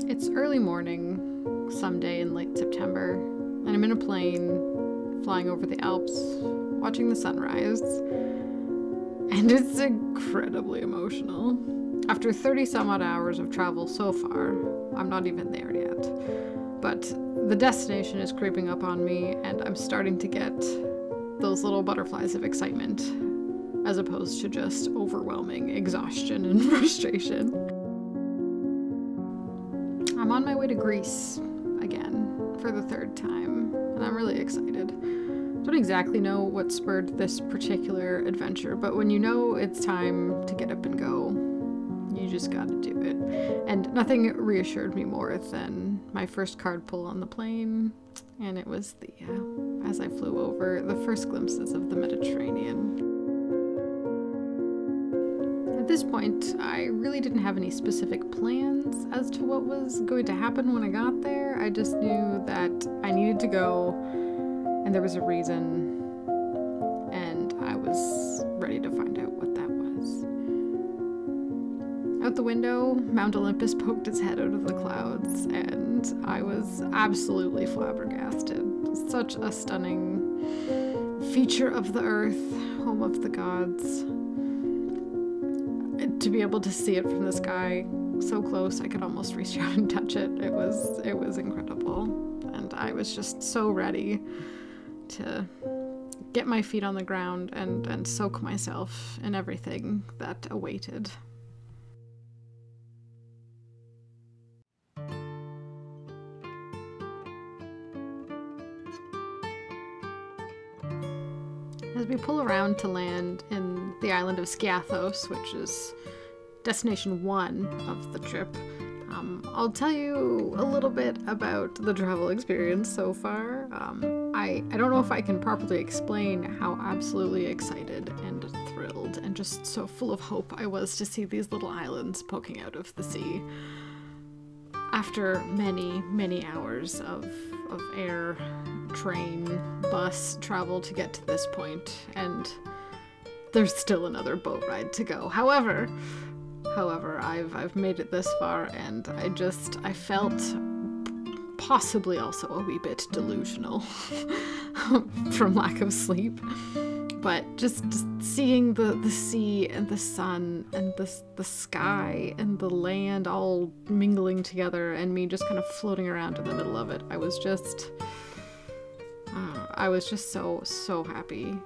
It's early morning, someday in late September, and I'm in a plane flying over the Alps, watching the sunrise, and it's incredibly emotional. After 30 some odd hours of travel so far, I'm not even there yet, but the destination is creeping up on me, and I'm starting to get those little butterflies of excitement, as opposed to just overwhelming exhaustion and frustration. I'm on my way to Greece again for the third time, and I'm really excited. I don't exactly know what spurred this particular adventure, but when you know it's time to get up and go, you just gotta do it. And nothing reassured me more than my first card pull on the plane, and it was Theia, as I flew over the first glimpses of the Mediterranean. At this point, I really didn't have any specific plans as to what was going to happen when I got there. I just knew that I needed to go, and there was a reason, and I was ready to find out what that was. Out the window, Mount Olympus poked its head out of the clouds, and I was absolutely flabbergasted. Such a stunning feature of the earth, home of the gods. To be able to see it from the sky so close I could almost reach out and touch it, it was incredible. And I was just so ready to get my feet on the ground and soak myself in everything that awaited. As we pull around to land in the island of Skiathos, which is destination 1 of the trip, I'll tell you a little bit about the travel experience so far. I don't know if I can properly explain how absolutely excited and thrilled and just so full of hope I was to see these little islands poking out of the sea. After many, many hours of air, train, bus travel to get to this point, and there's still another boat ride to go. However, I've made it this far, and I felt possibly also a wee bit delusional from lack of sleep. But just seeing the sea and the sun and the sky and the land all mingling together, and me just kind of floating around in the middle of it, I was just so happy.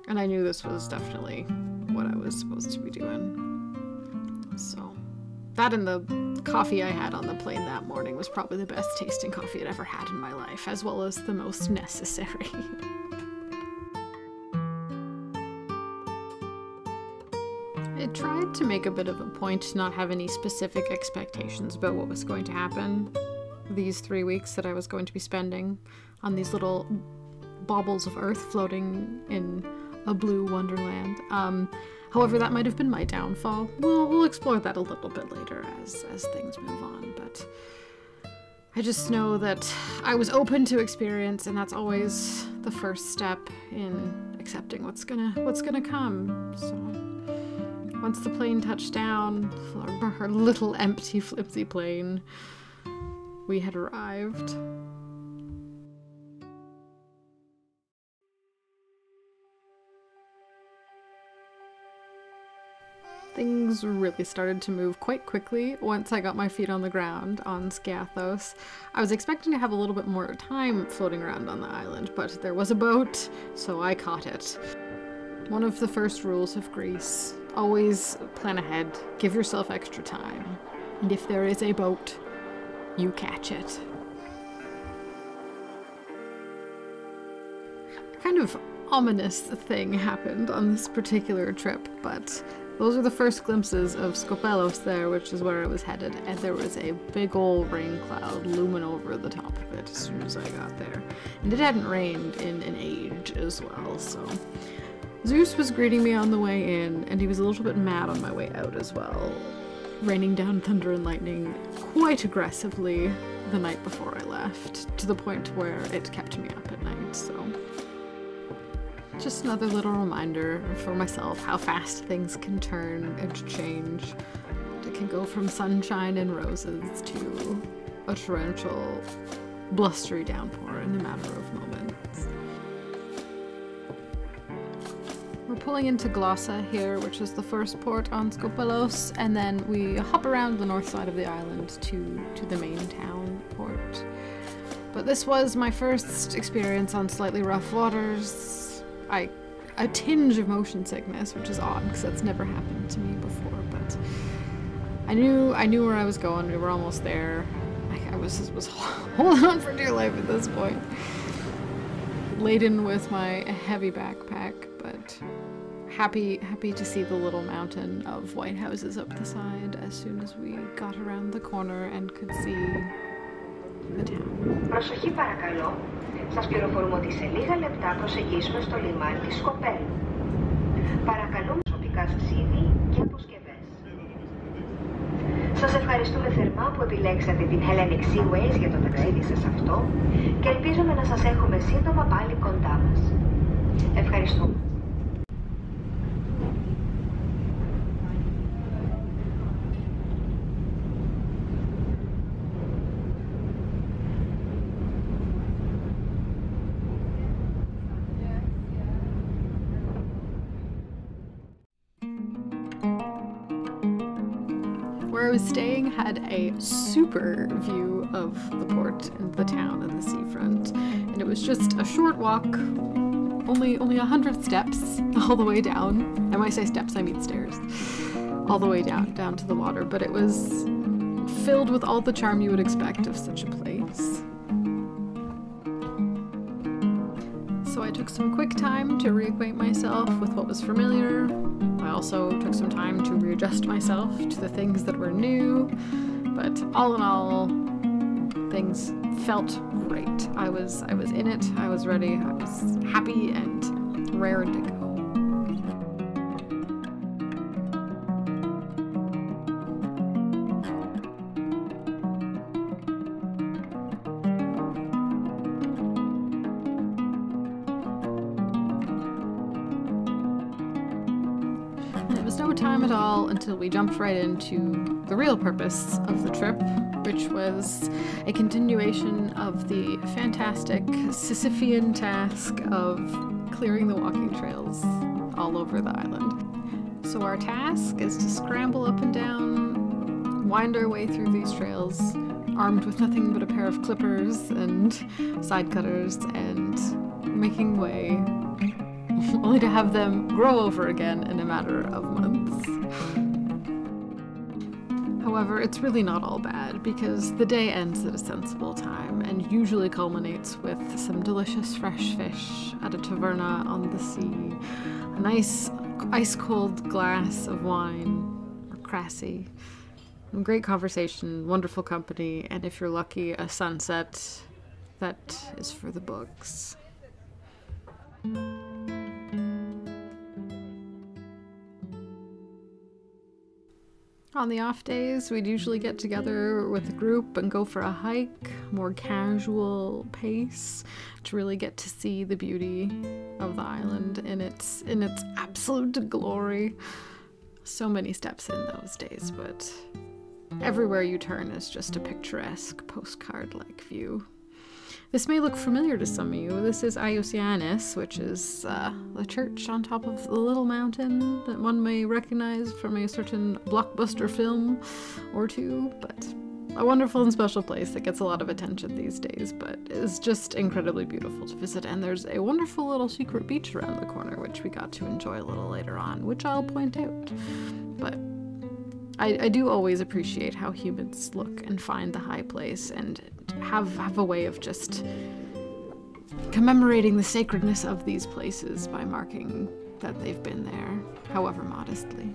And I knew this was definitely what I was supposed to be doing. So that and the coffee I had on the plane that morning was probably the best tasting coffee I'd ever had in my life, as well as the most necessary. I tried to make a bit of a point to not have any specific expectations about what was going to happen these 3 weeks that I was going to be spending on these little baubles of earth floating in a blue wonderland. However, that might have been my downfall. We'll explore that a little bit later as things move on, but I just know that I was open to experience, and that's always the first step in accepting what's gonna come. So once the plane touched down, our little empty flimsy plane, we had arrived. Things really started to move quite quickly once I got my feet on the ground on Skiathos. I was expecting to have a little bit more time floating around on the island, but there was a boat, so I caught it. One of the first rules of Greece: always plan ahead, give yourself extra time, and if there is a boat, you catch it. A kind of ominous thing happened on this particular trip, but those are the first glimpses of Skopelos there, which is where I was headed, and there was a big old rain cloud looming over the top of it as soon as I got there. And it hadn't rained in an age as well, so Zeus was greeting me on the way in, and he was a little bit mad on my way out as well, raining down thunder and lightning quite aggressively the night before I left, to the point where it kept me up at night, so Just another little reminder for myself how fast things can turn and change. It can go from sunshine and roses to a torrential, blustery downpour in a matter of moments. We're pulling into Glossa here, which is the first port on Skopelos, and then we hop around the north side of the island to the main town port. But this was my first experience on slightly rough waters. A tinge of motion sickness, which is odd because that's never happened to me before, but I knew where I was going. We were almost there. I was holding on for dear life at this point. Laden with my heavy backpack, but happy to see the little mountain of white houses up the side as soon as we got around the corner and could see the town. Προσοχή παρακαλώ. Σας πληροφορούμε ότι σε λίγα λεπτά προσεγγίσουμε στο λιμάνι της Σκοπέλου. Παρακαλούμε προσωπικά σας είδη και αποσκευές. Σας ευχαριστούμε θερμά που επιλέξατε την Hellenic Seaways για το ταξίδι σας αυτό και ελπίζουμε να σας έχουμε σύντομα πάλι κοντά μας. Ευχαριστούμε. Where I was staying had a super view of the port and the town and the seafront, and it was just a short walk, only 100 steps all the way down. And when I say steps, I mean stairs, all the way down to the water. But it was filled with all the charm you would expect of such a place. So I took some quick time to reacquaint myself with what was familiar. I also took some time to readjust myself to the things that were new, but all in all, things felt great. I was in it, I was ready, I was happy and raring to go. No time at all until we jumped right into the real purpose of the trip, which was a continuation of the fantastic Sisyphean task of clearing the walking trails all over the island. So our task is to scramble up and down, wind our way through these trails, armed with nothing but a pair of clippers and side cutters and making way, only to have them grow over again in a matter of months. However, it's really not all bad, because the day ends at a sensible time and usually culminates with some delicious fresh fish at a taverna on the sea, a nice ice-cold glass of wine, or crassie, great conversation, wonderful company, and if you're lucky, a sunset that is for the books. On the off days, we'd usually get together with a group and go for a hike, more casual pace, to really get to see the beauty of the island in its absolute glory. So many steps in those days, but everywhere you turn is just a picturesque postcard-like view. This may look familiar to some of you. This is Iosianis, which is the church on top of the little mountain that one may recognize from a certain blockbuster film or two, but a wonderful and special place that gets a lot of attention these days, but is just incredibly beautiful to visit. And there's a wonderful little secret beach around the corner, which we got to enjoy a little later on, which I'll point out. But I do always appreciate how humans look and find the high place and have a way of just commemorating the sacredness of these places by marking that they've been there, however modestly.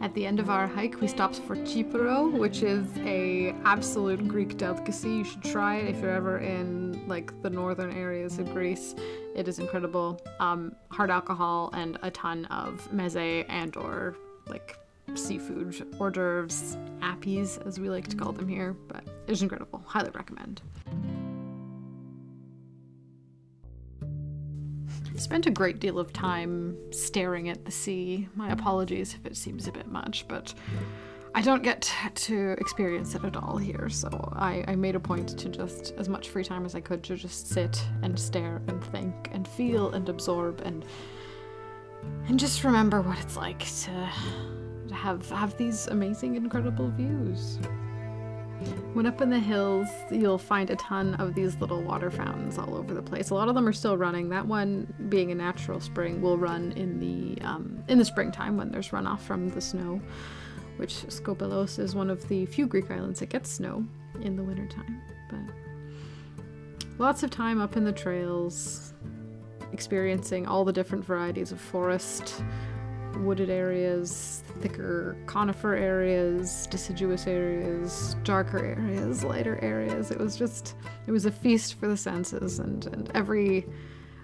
At the end of our hike, we stopped for Chipro, which is a absolute Greek delicacy. You should try it if you're ever in like the northern areas of Greece. It is incredible. Hard alcohol and a ton of meze and or like seafood hors d'oeuvres, appies as we like to call them here, but it's incredible. Highly recommend. spent a great deal of time staring at the sea. My apologies if it seems a bit much, but I don't get to experience it at all here, so I made a point to just, as much free time as I could, to just sit and stare and think and feel and absorb and just remember what it's like to have these amazing, incredible views. When up in the hills, you'll find a ton of these little water fountains all over the place. A lot of them are still running. That one, being a natural spring, will run in the springtime when there's runoff from the snow, which Skopelos is one of the few Greek islands that gets snow in the wintertime. But lots of time up in the trails, experiencing all the different varieties of forest, wooded areas, thicker conifer areas, deciduous areas, darker areas, lighter areas. It was a feast for the senses, and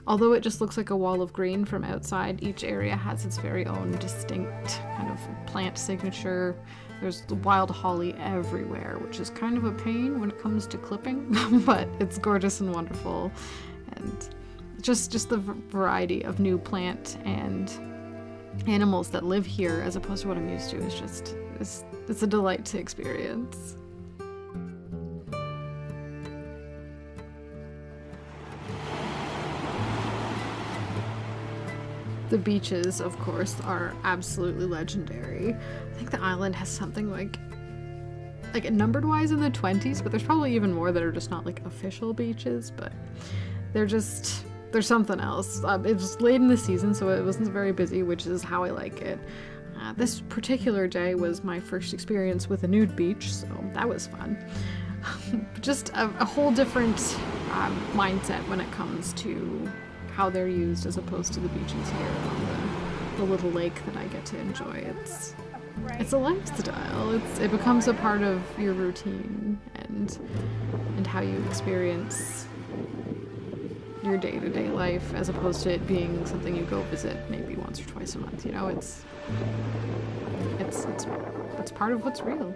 although it just looks like a wall of green from outside, each area has its very own distinct kind of plant signature. There's wild holly everywhere, which is kind of a pain when it comes to clipping, but it's gorgeous and wonderful. And just the variety of new plant and animals that live here as opposed to what I'm used to is it's a delight to experience. The beaches, of course, are absolutely legendary. I think the island has something like numbered wise in the 20s, but there's probably even more that are just not like official beaches, but there's something else. It was late in the season, so it wasn't very busy, which is how I like it. This particular day was my first experience with a nude beach, so that was fun. Just a whole different mindset when it comes to how they're used as opposed to the beaches here on the little lake that I get to enjoy. It's a lifestyle. It becomes a part of your routine and how you experience your day-to-day life, as opposed to it being something you go visit maybe once or twice a month. You know, it's part of what's real.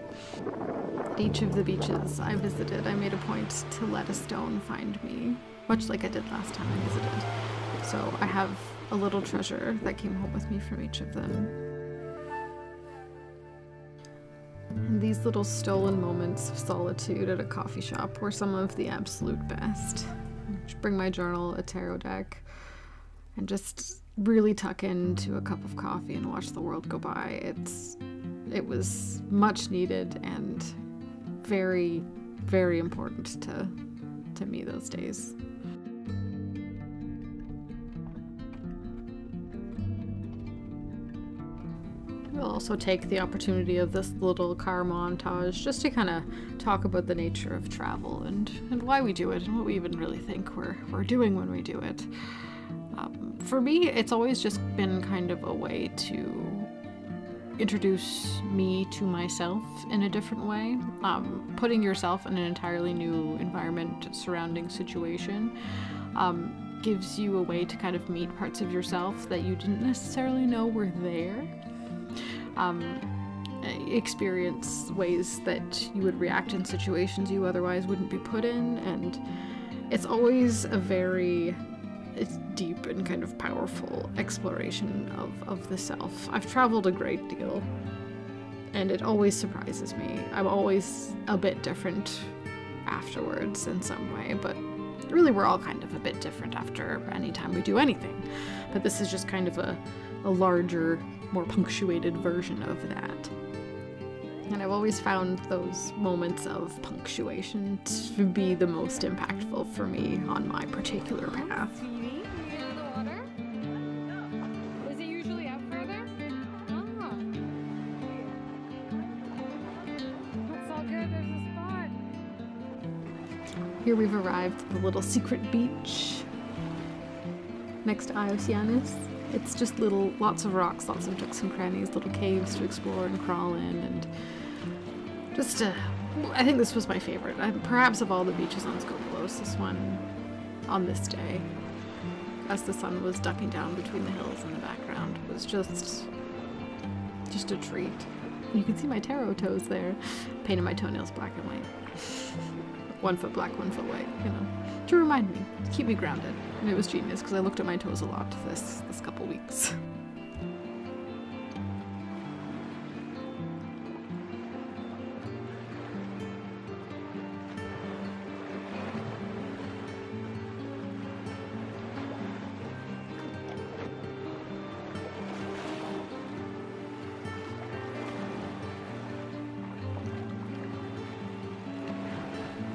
At each of the beaches I visited, I made a point to let a stone find me, much like I did last time I visited. So I have a little treasure that came home with me from each of them. And these little stolen moments of solitude at a coffee shop were some of the absolute best. Bring my journal, a tarot deck, and just really tuck into a cup of coffee and watch the world go by. It was much needed and very, very important to me those days. We'll also take the opportunity of this little car montage just to kind of talk about the nature of travel and why we do it and what we even really think we're doing when we do it. For me, it's always just been kind of a way to introduce me to myself in a different way. Putting yourself in an entirely new environment, surrounding situation, gives you a way to kind of meet parts of yourself that you didn't necessarily know were there. Experience ways that you would react in situations you otherwise wouldn't be put in, and it's always a very deep and kind of powerful exploration of the self. I've traveled a great deal, and it always surprises me. I'm always a bit different afterwards in some way, but really we're all kind of a bit different after any time we do anything. But this is just kind of a larger, more punctuated version of that. And I've always found those moments of punctuation to be the most impactful for me on my particular path. Is it usually out further? Ah. That's all good, there's a spot. Here we've arrived at the little secret beach next to Iocianis. It's just lots of rocks, lots of nooks and crannies, little caves to explore and crawl in, and just, I think this was my favorite. Perhaps of all the beaches on Skopelos, this one, on this day, as the sun was ducking down between the hills in the background, was just a treat. You can see my tarot toes there. Painted my toenails black and white. 1 foot black, 1 foot white, you know, to remind me, to keep me grounded. And it was genius because I looked at my toes a lot this couple weeks.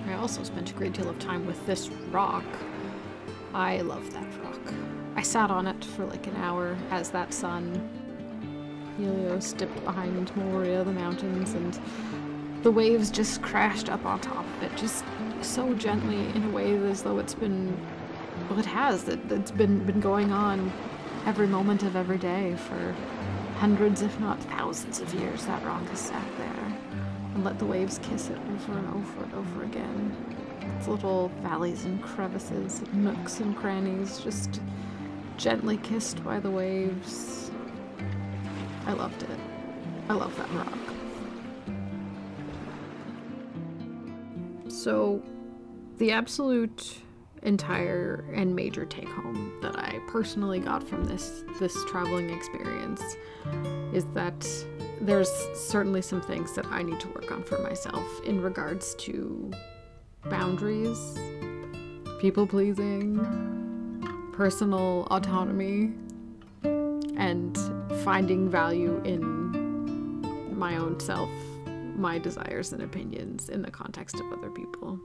I also spent a great deal of time with this rock. I love that rock. I sat on it for like an hour as that sun, Helios, dipped behind Moria, the mountains, and the waves just crashed up on top of it, just so gently in a way as though it's been, well, it has. It's been going on every moment of every day for hundreds, if not thousands of years. That rock has sat there and let the waves kiss it over and over and over again. Its little valleys and crevices, nooks and crannies, just gently kissed by the waves. I loved it. I love that rock. So, the absolute entire and major take-home that I personally got from this traveling experience is that there's certainly some things that I need to work on for myself in regards to boundaries, people-pleasing, personal autonomy, and finding value in my own self, my desires and opinions in the context of other people.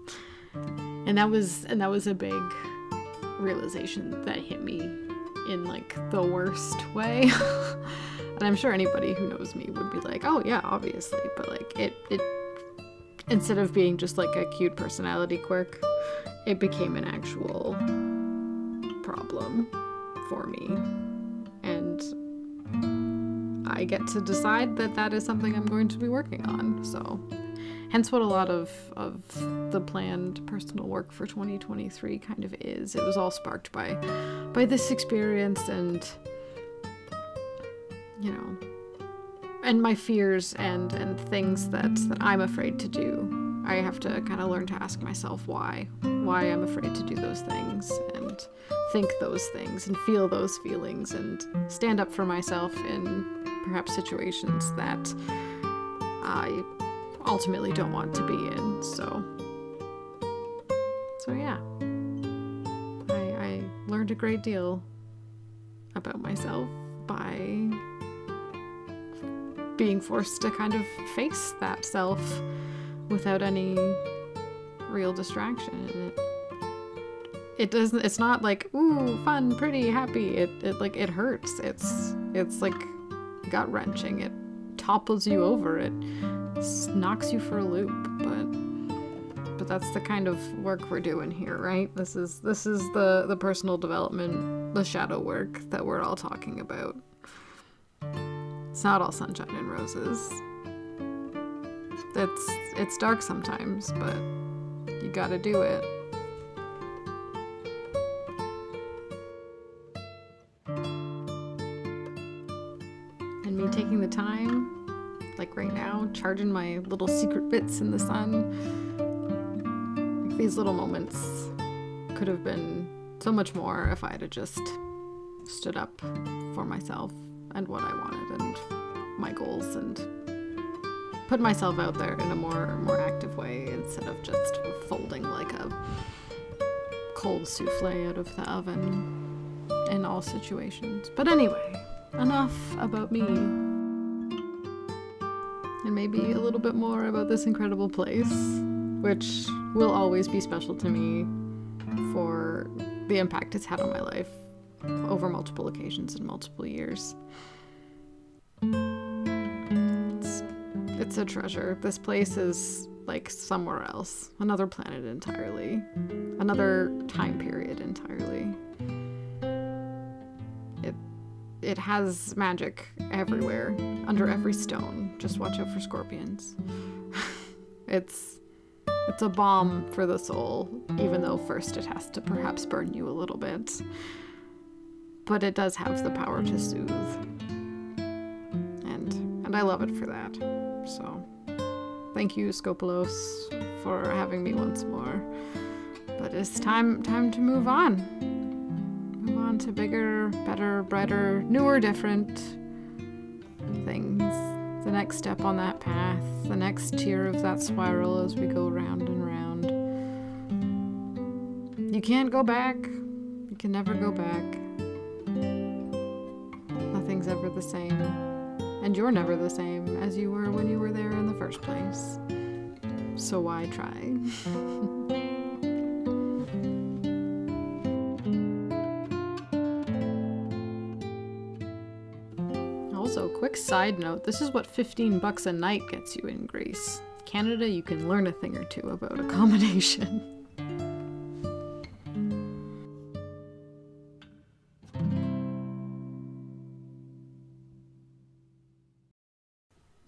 And that was a big realization that hit me in like the worst way. And I'm sure anybody who knows me would be like, oh yeah, obviously, but like it instead of being just like a cute personality quirk, it became an actual problem for me. And I get to decide that that is something I'm going to be working on. So hence what a lot of the planned personal work for 2023 kind of is. It was all sparked by this experience and, you know, and my fears and things that I'm afraid to do. I have to kind of learn to ask myself why I'm afraid to do those things and think those things and feel those feelings and stand up for myself in perhaps situations that I ultimately don't want to be in. So yeah, I learned a great deal about myself by being forced to kind of face that self without any real distraction. And it's not like, ooh, fun, pretty, happy. It hurts. It's like gut-wrenching. It topples you over. It knocks you for a loop. But that's the kind of work we're doing here, right? This is the personal development, the shadow work that we're all talking about. It's not all sunshine and roses. It's dark sometimes, but you gotta do it. And me taking the time, like right now, charging my little secret bits in the sun. Like these little moments could have been so much more if I had just stood up for myself and what I wanted and my goals and put myself out there in a more active way instead of just folding like a cold souffle out of the oven in all situations. But anyway, enough about me. And maybe a little bit more about this incredible place, which will always be special to me for the impact it's had on my life over multiple occasions and multiple years. It's a treasure. This place is like somewhere else, another planet entirely, another time period entirely. It has magic everywhere, under every stone. Just watch out for scorpions. It's a balm for the soul, even though first it has to perhaps burn you a little bit. But it does have the power to soothe. And I love it for that. So, thank you, Scopolos, for having me once more. But it's time to move on. on to bigger, better, brighter, newer, different things. The next step on that path, the next tier of that spiral as we go round and round. You can't go back. You can never go back. Nothing's ever the same. And you're never the same as you were when you were there in the first place. So why try? Also, quick side note, this is what $15 a night gets you in Greece. Canada, you can learn a thing or two about accommodation.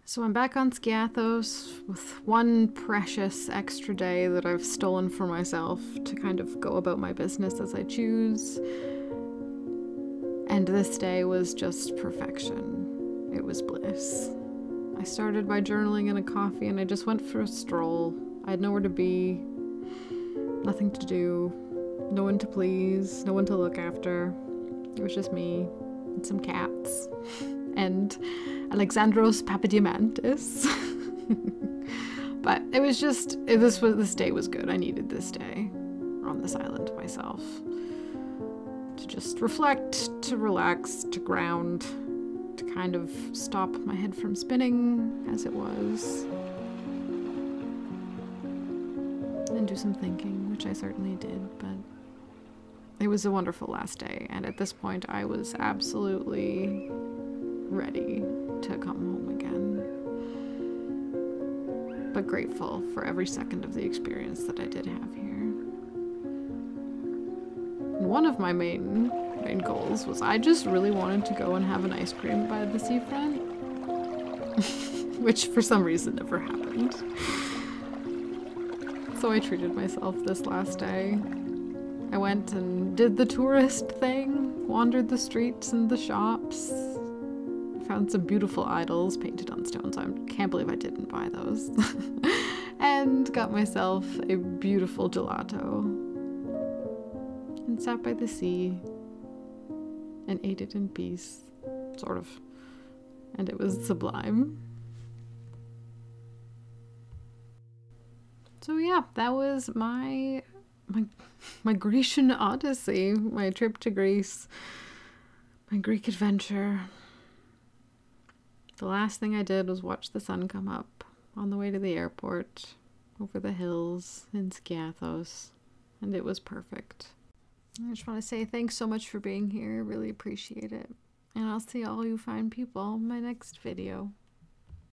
So I'm back on Skiathos with one precious extra day that I've stolen for myself to kind of go about my business as I choose. And this day was just perfection. It was bliss. I started by journaling and a coffee and I just went for a stroll. I had nowhere to be, nothing to do, no one to please, no one to look after. It was just me and some cats. And Alexandros Papadiamantis. But it was just, this day was good. I needed this day on this island myself. To just reflect, to relax, to ground, to kind of stop my head from spinning as it was. And do some thinking, which I certainly did, but it was a wonderful last day. And at this point, I was absolutely ready to come home again, but grateful for every second of the experience that I did have here. And one of my main goals was I just really wanted to go and have an ice cream by the seafront, which for some reason never happened. So I treated myself this last day. I went and did the tourist thing, wandered the streets and the shops, found some beautiful idols painted on stone, so I can't believe I didn't buy those. And got myself a beautiful gelato. And sat by the sea. And ate it in peace. Sort of. And it was sublime. So yeah, that was my Grecian Odyssey. My trip to Greece. My Greek adventure. The last thing I did was watch the sun come up on the way to the airport, over the hills in Skiathos, and it was perfect. I just want to say thanks so much for being here. I really appreciate it. And I'll see all you fine people in my next video.